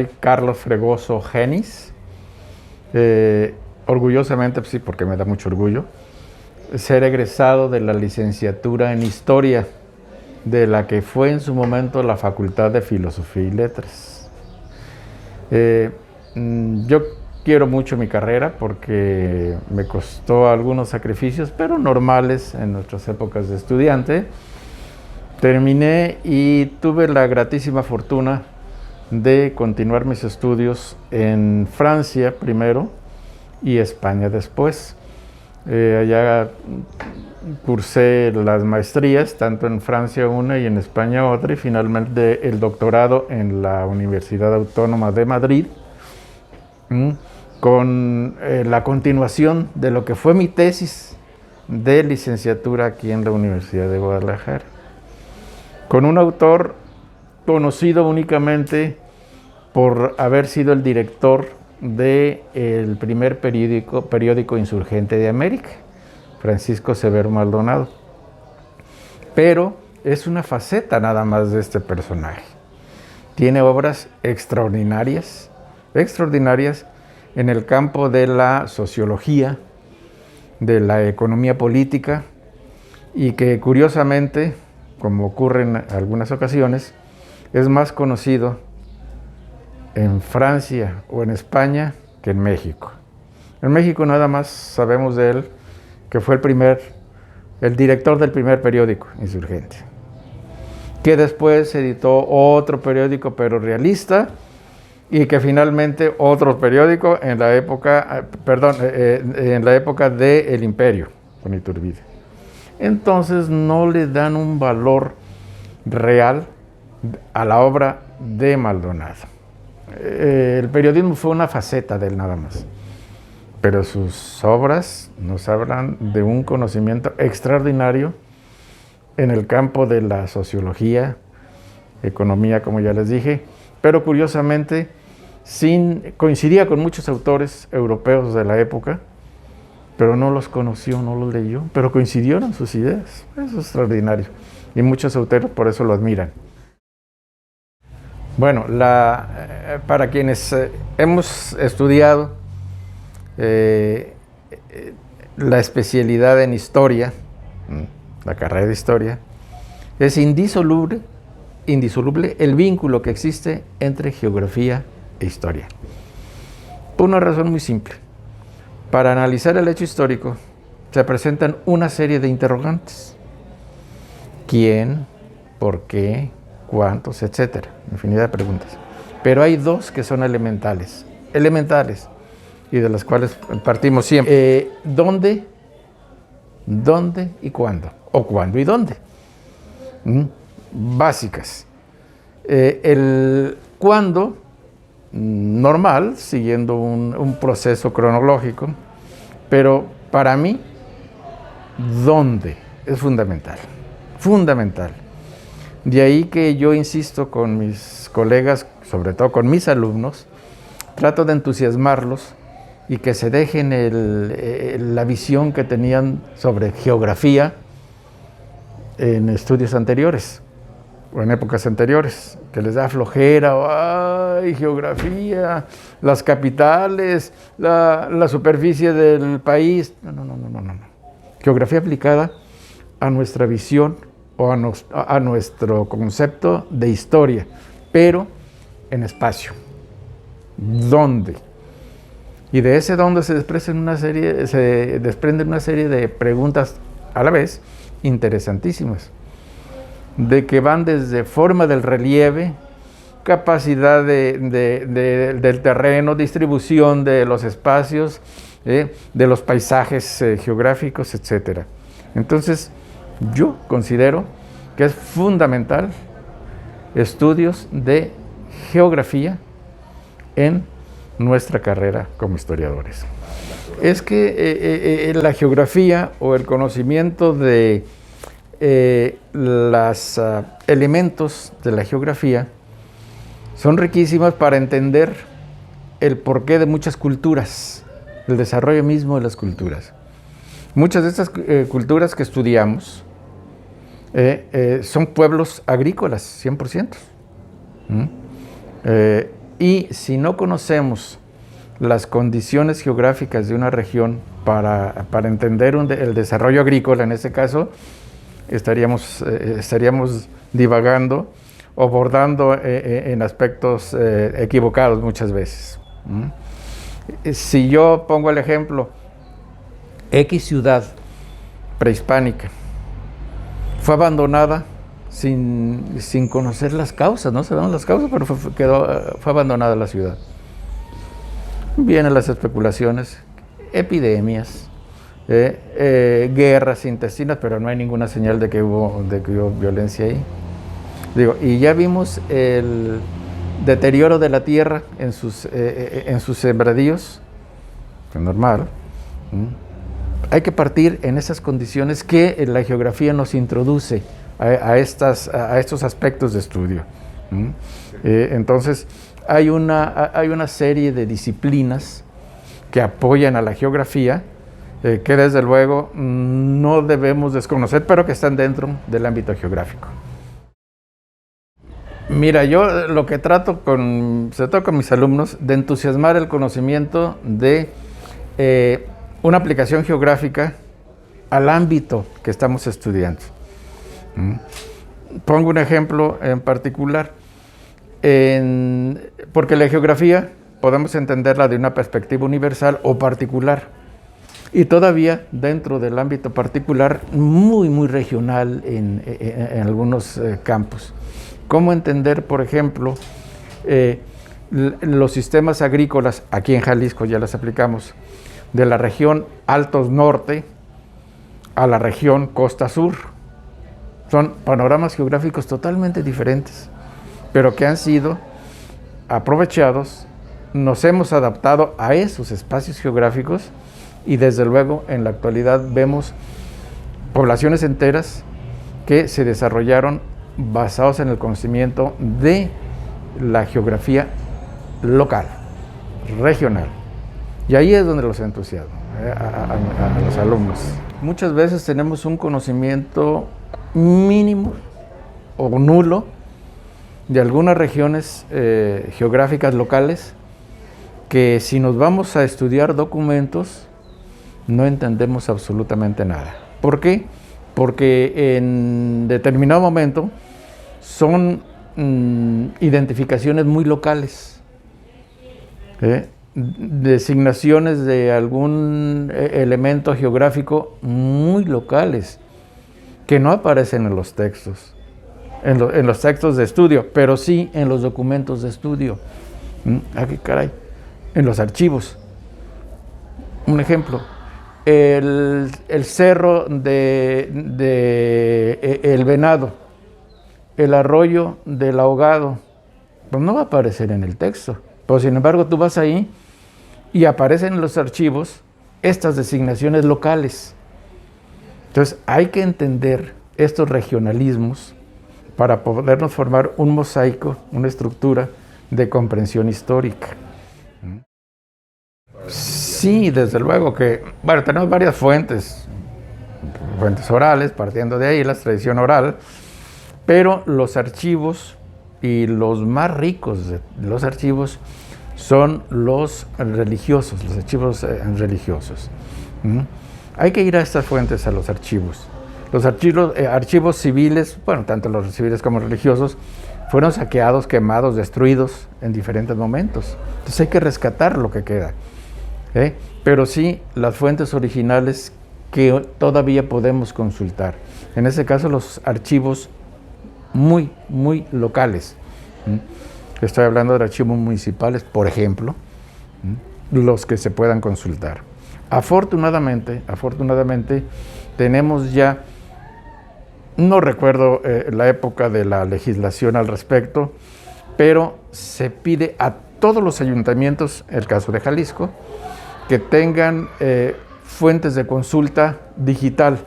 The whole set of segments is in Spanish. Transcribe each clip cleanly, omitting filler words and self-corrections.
soy Carlos Fregoso Genis. Orgullosamente, pues sí, porque me da mucho orgullo, ser egresado de la licenciatura en Historia, de la que fue en su momento la Facultad de Filosofía y Letras. Yo quiero mucho mi carrera porque me costó algunos sacrificios, pero normales en nuestras épocas de estudiante. Terminé y tuve la gratísima fortuna de continuar mis estudios en Francia primero y España después. Allá cursé las maestrías, tanto en Francia una y en España otra, y finalmente el doctorado en la Universidad Autónoma de Madrid, con la continuación de lo que fue mi tesis de licenciatura aquí en la Universidad de Guadalajara, con un autor conocido únicamente por haber sido el director del primer periódico insurgente de América, Francisco Severo Maldonado. Pero es una faceta nada más de este personaje. Tiene obras extraordinarias en el campo de la sociología, de la economía política, y que curiosamente, como ocurre en algunas ocasiones, es más conocido en Francia o en España que en México. En México nada más sabemos de él que fue el director del primer periódico insurgente, que después editó otro periódico pero realista, y que finalmente otro periódico en la época, en la época del Imperio, con Iturbide. Entonces no le dan un valor real a la obra de Maldonado. El periodismo fue una faceta de él nada más, pero sus obras nos hablan de un conocimiento extraordinario en el campo de la sociología, economía, como ya les dije, pero curiosamente coincidía con muchos autores europeos de la época, pero no los conoció, no los leyó, pero coincidieron sus ideas. Eso es extraordinario, y muchos autores por eso lo admiran. Bueno, para quienes hemos estudiado la especialidad en historia, la carrera de historia, es indisoluble el vínculo que existe entre geografía e historia. Por una razón muy simple. Para analizar el hecho histórico se presentan una serie de interrogantes. ¿Quién? ¿Por qué? ¿Cuántos? Etcétera. Infinidad de preguntas. Pero hay dos que son elementales, y de las cuales partimos siempre. ¿Dónde? ¿Dónde y cuándo? ¿O cuándo y dónde? Básicas. El cuándo, normal, siguiendo un proceso cronológico, pero para mí, ¿dónde? Es fundamental. De ahí que yo insisto con mis colegas, sobre todo con mis alumnos, trato de entusiasmarlos y que se dejen la visión que tenían sobre geografía en estudios anteriores o en épocas anteriores, que les da flojera, ¡ay, geografía, las capitales, la superficie del país! No. Geografía aplicada a nuestra visión o a nuestro concepto de historia, pero en espacio. ¿Dónde? Y de ese dónde se desprenden una serie de preguntas a la vez interesantísimas, de que van desde forma del relieve, capacidad del terreno, distribución de los espacios, de los paisajes geográficos, etc. Entonces, yo considero que es fundamental estudios de geografía en nuestra carrera como historiadores. Es que la geografía o el conocimiento de los elementos de la geografía son riquísimas para entender el porqué de muchas culturas, el desarrollo mismo de las culturas. Muchas de estas culturas que estudiamos son pueblos agrícolas, 100%. Y si no conocemos las condiciones geográficas de una región para entender el desarrollo agrícola, en este caso, estaríamos divagando o bordando en aspectos equivocados muchas veces. Si yo pongo el ejemplo, X ciudad prehispánica fue abandonada sin conocer las causas, no sabemos las causas, pero fue abandonada la ciudad. Vienen las especulaciones, epidemias, guerras intestinas, pero no hay ninguna señal de que hubo violencia ahí. Y ya vimos el deterioro de la tierra en sus sembradíos, que es normal. Hay que partir en esas condiciones que la geografía nos introduce a estos aspectos de estudio. Entonces, hay una serie de disciplinas que apoyan a la geografía, que desde luego no debemos desconocer, pero que están dentro del ámbito geográfico. Mira, yo lo que trato sobre todo con mis alumnos, de entusiasmar el conocimiento de una aplicación geográfica al ámbito que estamos estudiando. Pongo un ejemplo en particular, porque la geografía podemos entenderla de una perspectiva universal o particular, y todavía dentro del ámbito particular muy, muy regional en algunos campos. ¿Cómo entender, por ejemplo, los sistemas agrícolas, aquí en Jalisco ya las aplicamos, de la región Altos Norte a la región Costa Sur? Son panoramas geográficos totalmente diferentes, pero que han sido aprovechados. Nos hemos adaptado a esos espacios geográficos y desde luego en la actualidad vemos poblaciones enteras que se desarrollaron basados en el conocimiento de la geografía local, regional. Y ahí es donde los entusiasmo a los alumnos. Muchas veces tenemos un conocimiento mínimo o nulo de algunas regiones geográficas locales, que si nos vamos a estudiar documentos no entendemos absolutamente nada. ¿Por qué? Porque en determinado momento son identificaciones muy locales, designaciones de algún elemento geográfico muy locales, que no aparecen en los textos, en los textos de estudio, pero sí en los documentos de estudio. ¿Qué caray? En los archivos. Un ejemplo, el cerro El Venado, el arroyo del Ahogado, pues no va a aparecer en el texto, pero sin embargo tú vas ahí y aparecen en los archivos estas designaciones locales. Entonces hay que entender estos regionalismos para podernos formar un mosaico, una estructura de comprensión histórica. Sí, desde luego que, bueno, tenemos varias fuentes orales, partiendo de ahí la tradición oral, pero los archivos y los más ricos de los archivos son los religiosos, los archivos religiosos. Hay que ir a estas fuentes, a los archivos. Los archivos civiles, bueno, tanto los civiles como religiosos, fueron saqueados, quemados, destruidos en diferentes momentos. Entonces hay que rescatar lo que queda. Pero sí las fuentes originales que todavía podemos consultar. En ese caso los archivos muy, muy locales. Estoy hablando de archivos municipales, por ejemplo, los que se puedan consultar. Afortunadamente, tenemos ya, no recuerdo la época de la legislación al respecto, pero se pide a todos los ayuntamientos, el caso de Jalisco, que tengan fuentes de consulta digital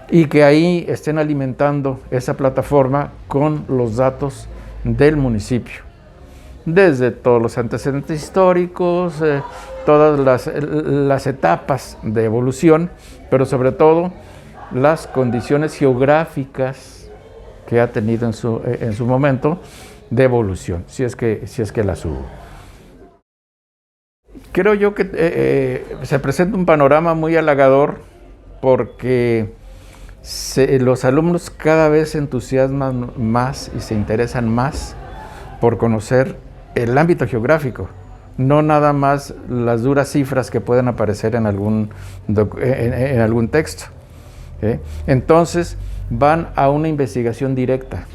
y que ahí estén alimentando esa plataforma con los datos del municipio, desde todos los antecedentes históricos, todas las etapas de evolución, pero sobre todo las condiciones geográficas que ha tenido en su momento, de evolución, si es que las hubo. Creo yo que se presenta un panorama muy halagador porque los alumnos cada vez se entusiasman más y se interesan más por conocer el ámbito geográfico, no nada más las duras cifras que pueden aparecer en algún texto. Entonces van a una investigación directa,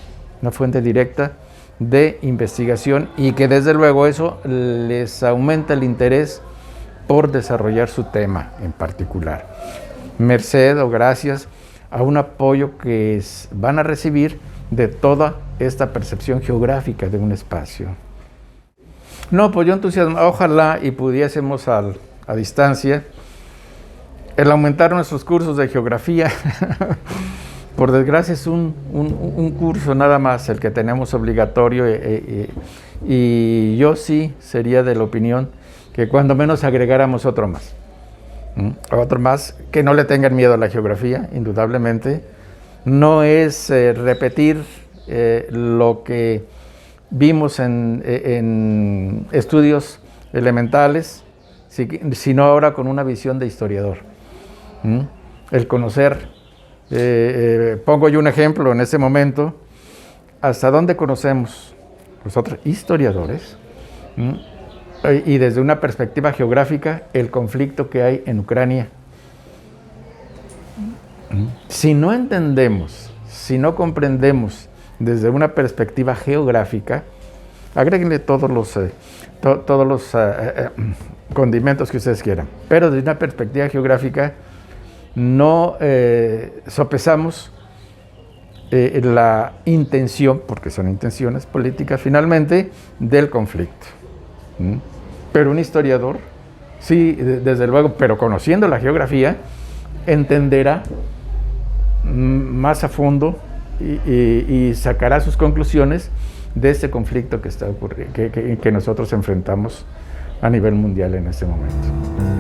una fuente directa de investigación, y que desde luego eso les aumenta el interés por desarrollar su tema en particular, merced o gracias a un apoyo que van a recibir de toda esta percepción geográfica de un espacio. No, pues yo entusiasmo, ojalá y pudiésemos a distancia el aumentar nuestros cursos de geografía. Por desgracia es un curso nada más el que tenemos obligatorio, y yo sí sería de la opinión que cuando menos agregáramos otro más. Otro más, que no le tengan miedo a la geografía, indudablemente. No es repetir lo que vimos en estudios elementales, sino ahora con una visión de historiador. El conocer. Pongo yo un ejemplo en este momento. ¿Hasta dónde conocemos nosotros, historiadores, y desde una perspectiva geográfica, el conflicto que hay en Ucrania? Si no entendemos, si no comprendemos desde una perspectiva geográfica, agréguenle todos los condimentos que ustedes quieran, pero desde una perspectiva geográfica no sopesamos la intención, porque son intenciones políticas finalmente, del conflicto. Pero un historiador, sí, desde luego, pero conociendo la geografía, entenderá más a fondo y sacará sus conclusiones de este conflicto que está ocurriendo, que nosotros enfrentamos a nivel mundial en este momento.